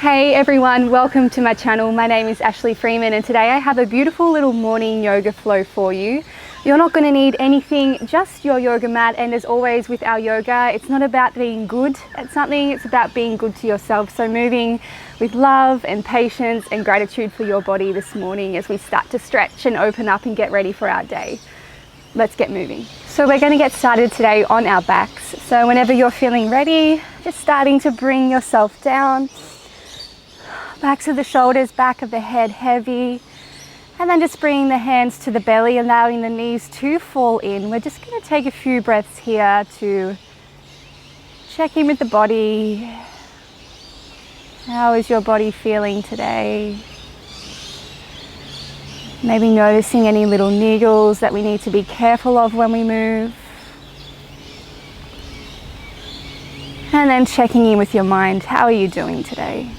Hey everyone, welcome to my channel. My name is Ashley Freeman and today I have a beautiful little morning yoga flow for you. You're not going to need anything, just your yoga mat, and as always with our yoga, it's not about being good at something, it's about being good to yourself. So moving with love and patience and gratitude for your body this morning as we start to stretch and open up and get ready for our day. Let's get moving. So we're going to get started today on our backs. So whenever you're feeling ready, just starting to bring yourself down. Backs of the shoulders, back of the head heavy. And then just bringing the hands to the belly, allowing the knees to fall in. We're just going to take a few breaths here to check in with the body. How is your body feeling today? Maybe noticing any little niggles that we need to be careful of when we move. And then checking in with your mind. How are you doing today?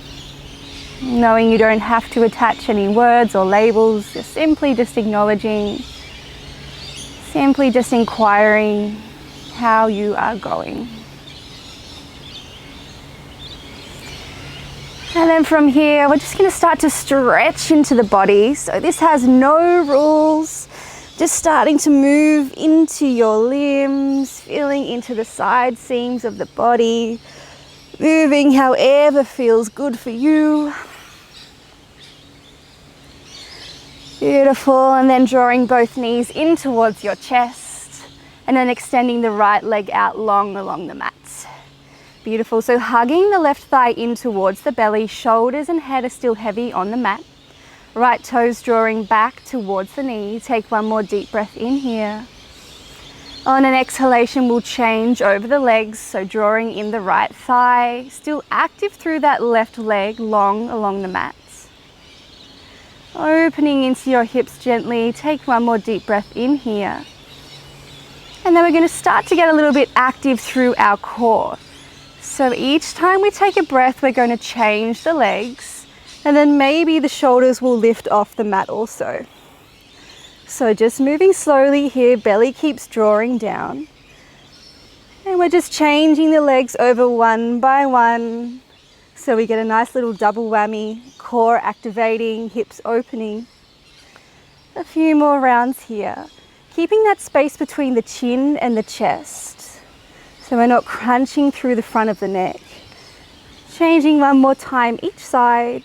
Knowing you don't have to attach any words or labels, just simply just acknowledging, simply just inquiring how you are going. And then from here, we're just going to start to stretch into the body. So this has no rules, just starting to move into your limbs, feeling into the side seams of the body, moving however feels good for you. Beautiful, and then drawing both knees in towards your chest and then extending the right leg out long along the mat. Beautiful, so hugging the left thigh in towards the belly, shoulders and head are still heavy on the mat. Right toes drawing back towards the knee. Take one more deep breath in here. On an exhalation, we'll change over the legs, so drawing in the right thigh, still active through that left leg long along the mat. Opening into your hips gently, take one more deep breath in here. And then we're going to start to get a little bit active through our core. So each time we take a breath, we're going to change the legs, and then maybe the shoulders will lift off the mat also. So just moving slowly here, belly keeps drawing down. And we're just changing the legs over one by one. So we get a nice little double whammy, core activating, hips opening. A few more rounds here. Keeping that space between the chin and the chest, so we're not crunching through the front of the neck. Changing one more time each side.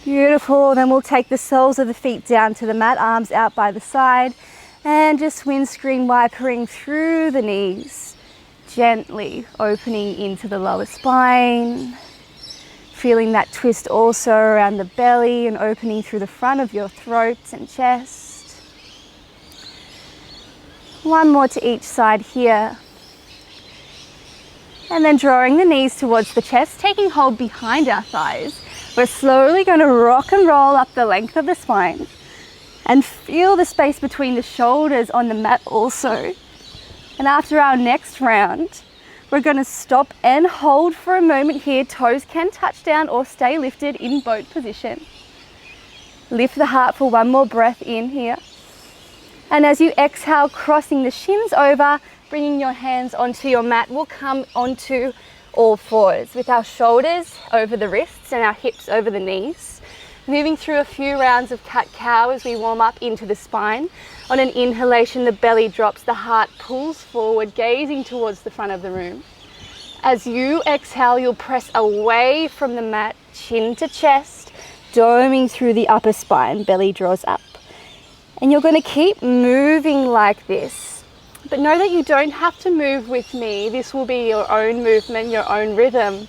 Beautiful, then we'll take the soles of the feet down to the mat, arms out by the side, and just windscreen wipering through the knees. Gently opening into the lower spine, feeling that twist also around the belly and opening through the front of your throat and chest. One more to each side here. And then drawing the knees towards the chest, taking hold behind our thighs. We're slowly going to rock and roll up the length of the spine and feel the space between the shoulders on the mat also. And after our next round, we're going to stop and hold for a moment here. Toes can touch down or stay lifted in boat position. Lift the heart for one more breath in here. And as you exhale, crossing the shins over, bringing your hands onto your mat, we'll come onto all fours with our shoulders over the wrists and our hips over the knees. Moving through a few rounds of cat-cow as we warm up into the spine. On an inhalation, the belly drops, the heart pulls forward, gazing towards the front of the room. As you exhale, you'll press away from the mat, chin to chest, doming through the upper spine, belly draws up. And you're going to keep moving like this. But know that you don't have to move with me. This will be your own movement, your own rhythm,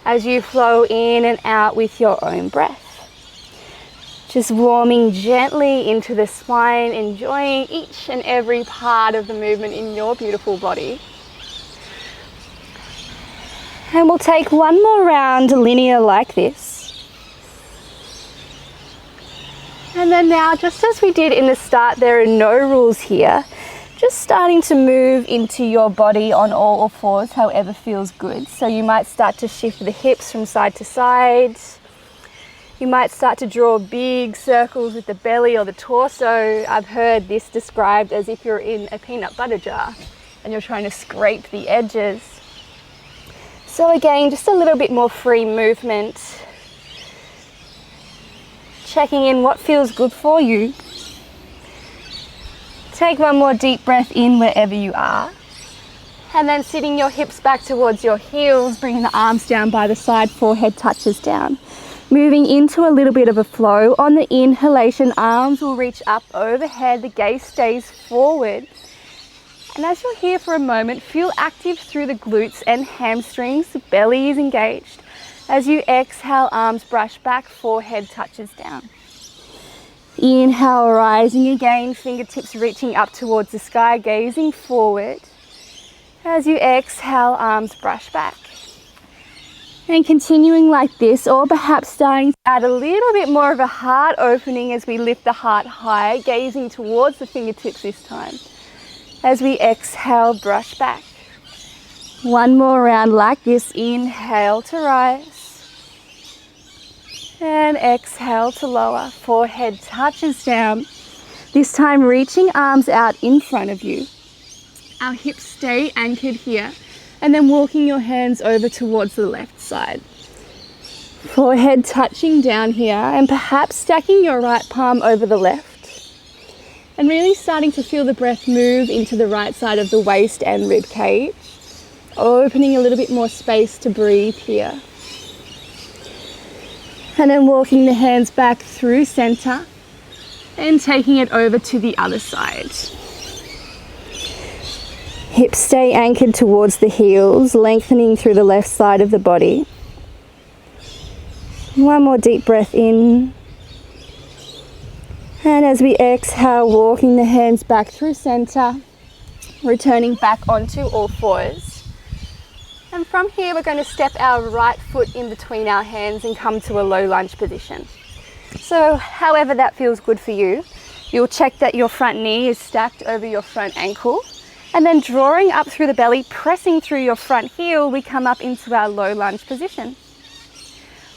as you flow in and out with your own breath. Just warming gently into the spine, enjoying each and every part of the movement in your beautiful body. And we'll take one more round linear like this. And then now, just as we did in the start, there are no rules here. Just starting to move into your body on all fours, however feels good. So you might start to shift the hips from side to side. You might start to draw big circles with the belly or the torso. I've heard this described as if you're in a peanut butter jar and you're trying to scrape the edges. So again, just a little bit more free movement. Checking in what feels good for you. Take one more deep breath in wherever you are. And then sitting your hips back towards your heels, bringing the arms down by the side, forehead touches down. Moving into a little bit of a flow. On the inhalation, arms will reach up overhead, the gaze stays forward. And as you're here for a moment, feel active through the glutes and hamstrings, the belly is engaged. As you exhale, arms brush back, forehead touches down. Inhale, rising again, fingertips reaching up towards the sky, gazing forward. As you exhale, arms brush back. And continuing like this, or perhaps starting to add a little bit more of a heart opening as we lift the heart high, gazing towards the fingertips this time. As we exhale, brush back. One more round like this. Inhale to rise. And exhale to lower. Forehead touches down. This time reaching arms out in front of you. Our hips stay anchored here. And then walking your hands over towards the left side. Forehead touching down here, and perhaps stacking your right palm over the left. And really starting to feel the breath move into the right side of the waist and rib cage. Opening a little bit more space to breathe here. And then walking the hands back through center and taking it over to the other side. Hips stay anchored towards the heels, lengthening through the left side of the body. One more deep breath in. And as we exhale, walking the hands back through center, returning back onto all fours. And from here, we're going to step our right foot in between our hands and come to a low lunge position. So however that feels good for you, you'll check that your front knee is stacked over your front ankle. And then drawing up through the belly, pressing through your front heel, we come up into our low lunge position.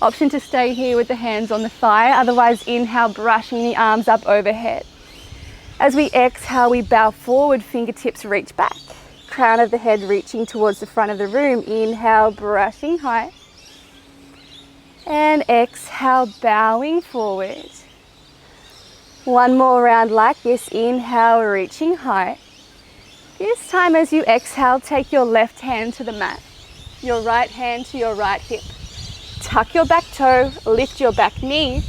Option to stay here with the hands on the thigh, otherwise inhale, brushing the arms up overhead. As we exhale, we bow forward, fingertips reach back. Crown of the head reaching towards the front of the room. Inhale, brushing high. And exhale, bowing forward. One more round like this. Inhale, reaching high. This time as you exhale, take your left hand to the mat, your right hand to your right hip. Tuck your back toe, lift your back knee,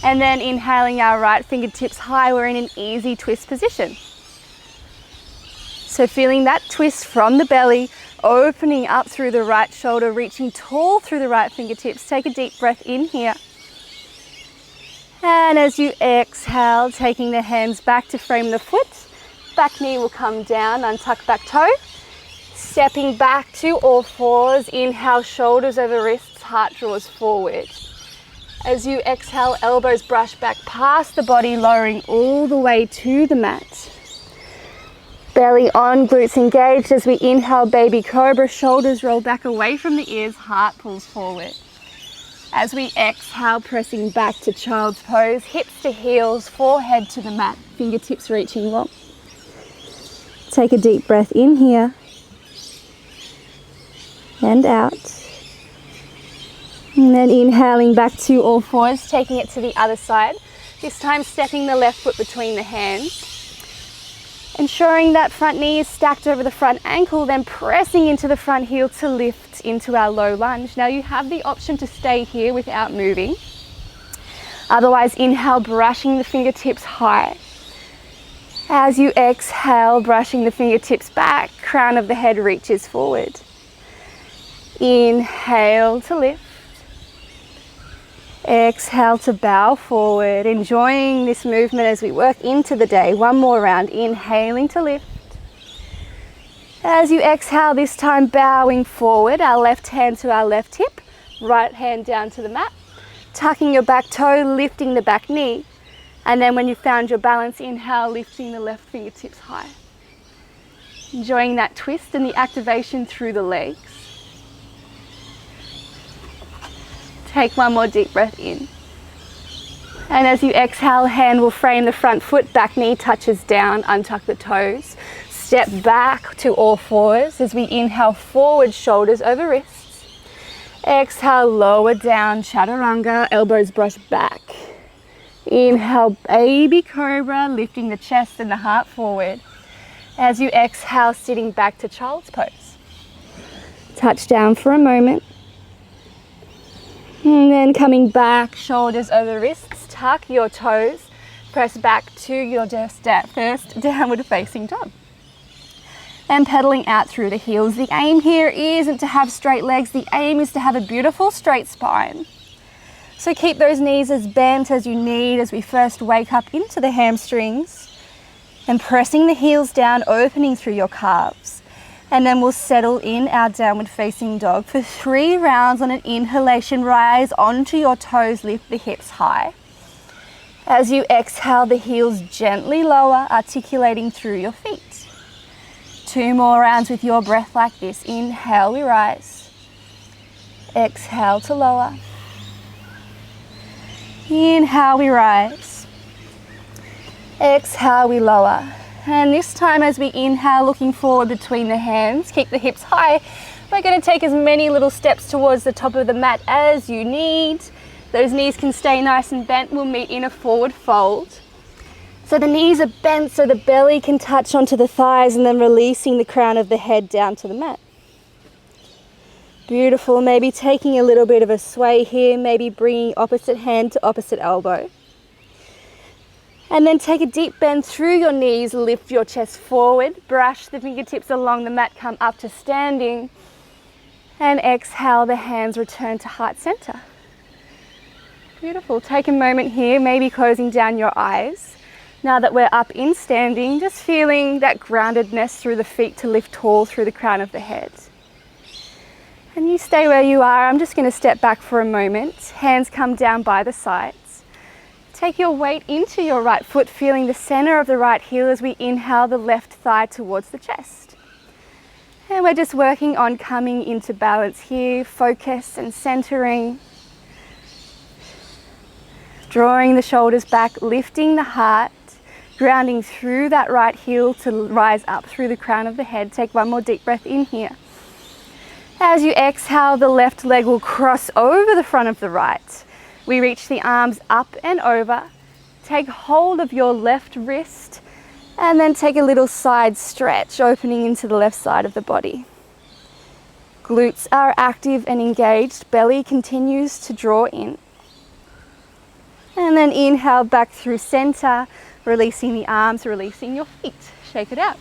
and then inhaling our right fingertips high, we're in an easy twist position. So feeling that twist from the belly, opening up through the right shoulder, reaching tall through the right fingertips. Take a deep breath in here. And as you exhale, taking the hands back to frame the foot, back knee will come down, untuck back toe. Stepping back to all fours, inhale, shoulders over wrists, heart draws forward. As you exhale, elbows brush back past the body, lowering all the way to the mat. Belly on, glutes engaged. As we inhale, baby cobra, shoulders roll back away from the ears, heart pulls forward. As we exhale, pressing back to child's pose, hips to heels, forehead to the mat, fingertips reaching long. Take a deep breath in here and out. And then inhaling back to all fours, taking it to the other side. This time stepping the left foot between the hands. Ensuring that front knee is stacked over the front ankle, then pressing into the front heel to lift into our low lunge. Now you have the option to stay here without moving. Otherwise, inhale, brushing the fingertips high. As you exhale, brushing the fingertips back, crown of the head reaches forward. Inhale to lift. Exhale to bow forward, enjoying this movement as we work into the day. One more round, inhaling to lift. As you exhale, this time bowing forward, our left hand to our left hip, right hand down to the mat, tucking your back toe, lifting the back knee. And then when you found your balance, inhale, lifting the left fingertips high. Enjoying that twist and the activation through the legs. Take one more deep breath in. And as you exhale, hand will frame the front foot, back knee touches down, untuck the toes. Step back to all fours as we inhale, forward, shoulders over wrists. Exhale, lower down, chaturanga, elbows brush back. Inhale, baby cobra, lifting the chest and the heart forward. As you exhale, sitting back to child's pose. Touch down for a moment. And then coming back, shoulders over wrists, tuck your toes, press back to your first downward facing dog. And pedaling out through the heels. The aim here isn't to have straight legs, the aim is to have a beautiful straight spine. So keep those knees as bent as you need as we first wake up into the hamstrings and pressing the heels down, opening through your calves. And then we'll settle in our downward facing dog for 3 rounds. On an inhalation, rise onto your toes, lift the hips high. As you exhale, the heels gently lower, articulating through your feet. 2 more rounds with your breath like this. Inhale, we rise. Exhale to lower. Inhale, we rise. Exhale, we lower. And this time as we inhale, looking forward between the hands, keep the hips high. We're going to take as many little steps towards the top of the mat as you need. Those knees can stay nice and bent. We'll meet in a forward fold. So the knees are bent so the belly can touch onto the thighs and then releasing the crown of the head down to the mat. Beautiful. Maybe taking a little bit of a sway here, maybe bringing opposite hand to opposite elbow. And then take a deep bend through your knees, lift your chest forward, brush the fingertips along the mat, come up to standing. And exhale, the hands return to heart center. Beautiful. Take a moment here, maybe closing down your eyes. Now that we're up in standing, just feeling that groundedness through the feet to lift tall through the crown of the head. And you stay where you are. I'm just going to step back for a moment. Hands come down by the sides. Take your weight into your right foot, feeling the center of the right heel as we inhale the left thigh towards the chest. And we're just working on coming into balance here, focus and centering. Drawing the shoulders back, lifting the heart, grounding through that right heel to rise up through the crown of the head. Take one more deep breath in here. As you exhale, the left leg will cross over the front of the right. We reach the arms up and over. Take hold of your left wrist and then take a little side stretch, opening into the left side of the body. Glutes are active and engaged. Belly continues to draw in. And then inhale back through center, releasing the arms, releasing your feet. Shake it out.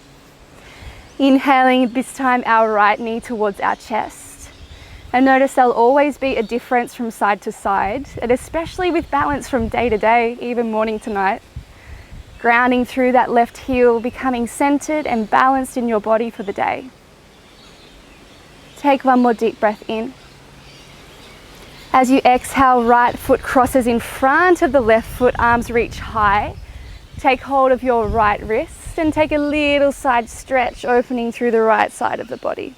Inhaling this time our right knee towards our chest. And notice there'll always be a difference from side to side, and especially with balance from day to day, even morning to night. Grounding through that left heel, becoming centered and balanced in your body for the day. Take one more deep breath in. As you exhale, right foot crosses in front of the left foot, arms reach high. Take hold of your right wrist and take a little side stretch, opening through the right side of the body.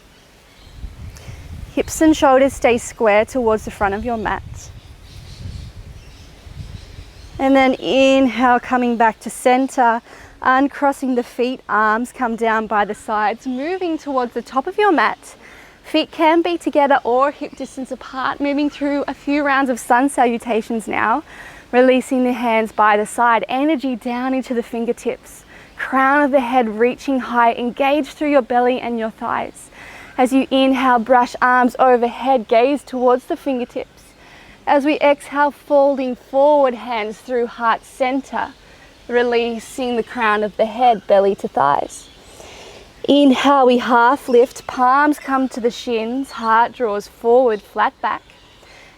Hips and shoulders stay square towards the front of your mat. And then inhale, coming back to center, uncrossing the feet, arms come down by the sides, moving towards the top of your mat. Feet can be together or hip distance apart, moving through a few rounds of sun salutations now, releasing the hands by the side, energy down into the fingertips, crown of the head reaching high, engage through your belly and your thighs. As you inhale, brush arms overhead, gaze towards the fingertips. As we exhale, folding forward, hands through heart center, releasing the crown of the head, belly to thighs. Inhale, we half lift, palms come to the shins, heart draws forward, flat back.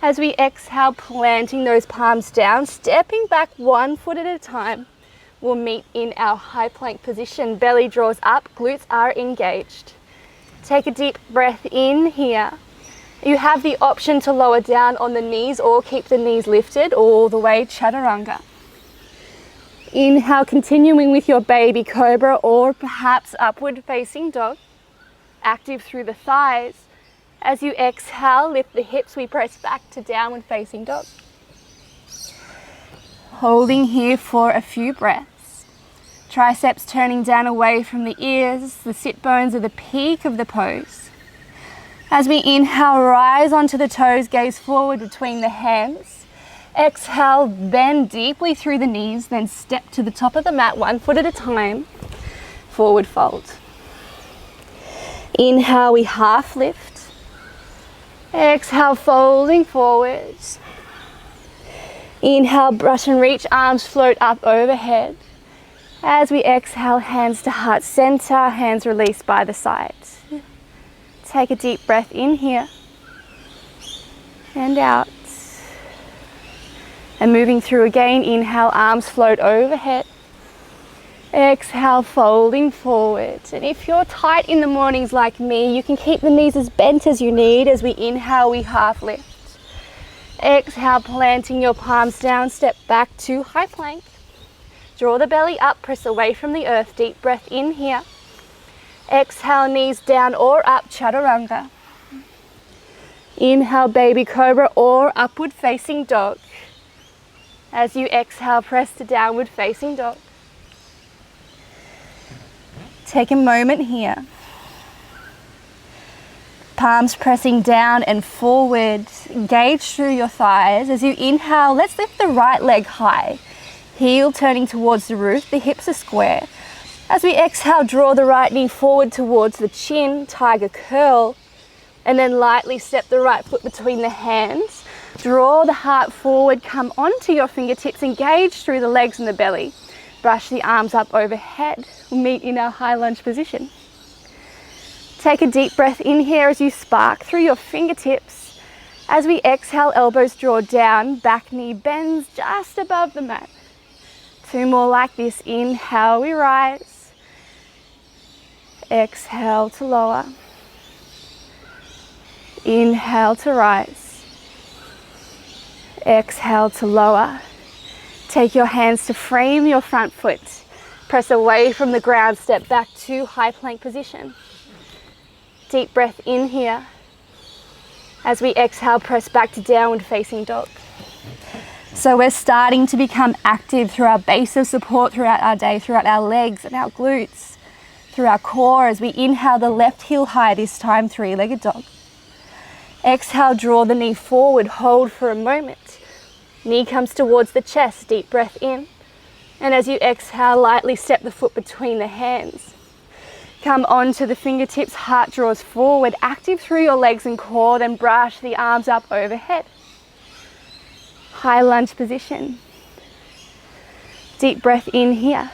As we exhale, planting those palms down, stepping back 1 foot at a time, we'll meet in our high plank position. Belly draws up, glutes are engaged. Take a deep breath in here. You have the option to lower down on the knees or keep the knees lifted all the way, chaturanga. Inhale, continuing with your baby cobra or perhaps upward facing dog. Active through the thighs. As you exhale, lift the hips, we press back to downward facing dog. Holding here for a few breaths. Triceps turning down away from the ears, the sit bones are the peak of the pose. As we inhale, rise onto the toes, gaze forward between the hands. Exhale, bend deeply through the knees, then step to the top of the mat, 1 foot at a time. Forward fold. Inhale, we half lift. Exhale, folding forwards. Inhale, brush and reach, arms float up overhead. As we exhale, hands to heart center, hands released by the sides. Take a deep breath in here and out. And moving through again, inhale, arms float overhead. Exhale, folding forward. And if you're tight in the mornings like me, you can keep the knees as bent as you need. As we inhale, we half lift. Exhale, planting your palms down, step back to high plank. Draw the belly up, press away from the earth. Deep breath in here. Exhale, knees down or up, chaturanga. Inhale, baby cobra or upward facing dog. As you exhale, press to downward facing dog. Take a moment here. Palms pressing down and forward. Engage through your thighs. As you inhale, let's lift the right leg high. Heel turning towards the roof, the hips are square. As we exhale, draw the right knee forward towards the chin, tiger curl, and then lightly step the right foot between the hands. Draw the heart forward, come onto your fingertips, engage through the legs and the belly. Brush the arms up overhead. We'll meet in our high lunge position. Take a deep breath in here as you spark through your fingertips. As we exhale, elbows draw down, back knee bends just above the mat. 2 more like this. Inhale, we rise. Exhale to lower. Inhale to rise. Exhale to lower. Take your hands to frame your front foot. Press away from the ground, step back to high plank position. Deep breath in here. As we exhale, press back to downward facing dog. So we're starting to become active through our base of support throughout our day, throughout our legs and our glutes, through our core. As we inhale, the left heel high, this time 3-legged dog. Exhale, draw the knee forward, hold for a moment. Knee comes towards the chest, deep breath in. And as you exhale, lightly step the foot between the hands. Come onto the fingertips, heart draws forward, active through your legs and core, then brush the arms up overhead. High lunge position. Deep breath in here.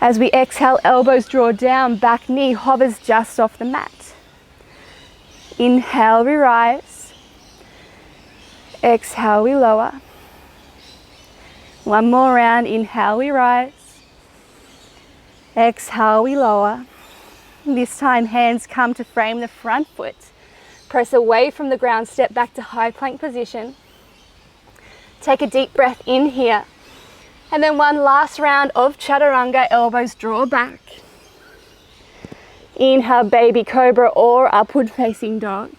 As we exhale, elbows draw down, back knee hovers just off the mat. Inhale, we rise. Exhale, we lower. 1 more round. Inhale, we rise. Exhale, we lower. This time, hands come to frame the front foot. Press away from the ground, step back to high plank position. Take a deep breath in here. And then 1 last round of chaturanga, elbows draw back. Inhale, baby cobra or upward facing dog.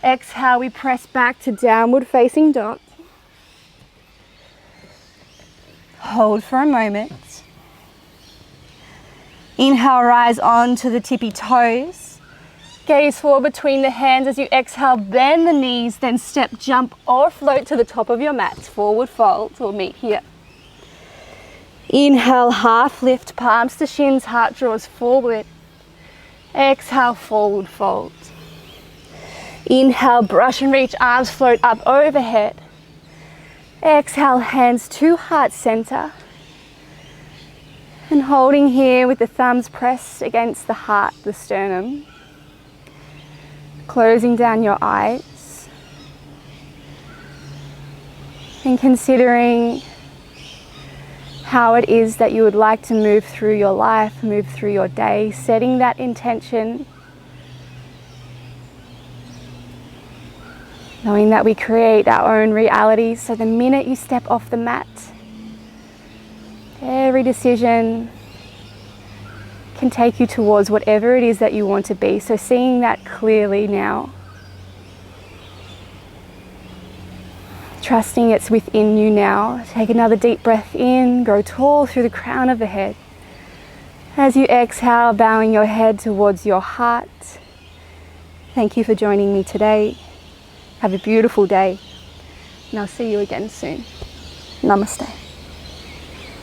Exhale, we press back to downward facing dog. Hold for a moment. Inhale, rise onto the tippy toes. Gaze forward between the hands. As you exhale, bend the knees, then step, jump or float to the top of your mat. Forward fold, we'll meet here. Inhale, half lift, palms to shins, heart draws forward. Exhale, forward fold. Inhale, brush and reach, arms float up overhead. Exhale, hands to heart center. And holding here with the thumbs pressed against the heart, the sternum. Closing down your eyes. And considering how it is that you would like to move through your life, move through your day, setting that intention. Knowing that we create our own reality, so the minute you step off the mat, every decision can take you towards whatever it is that you want to be. So seeing that clearly now. Trusting it's within you now. Take another deep breath in, grow tall through the crown of the head. As you exhale, bowing your head towards your heart. Thank you for joining me today. Have a beautiful day, and I'll see you again soon. Namaste.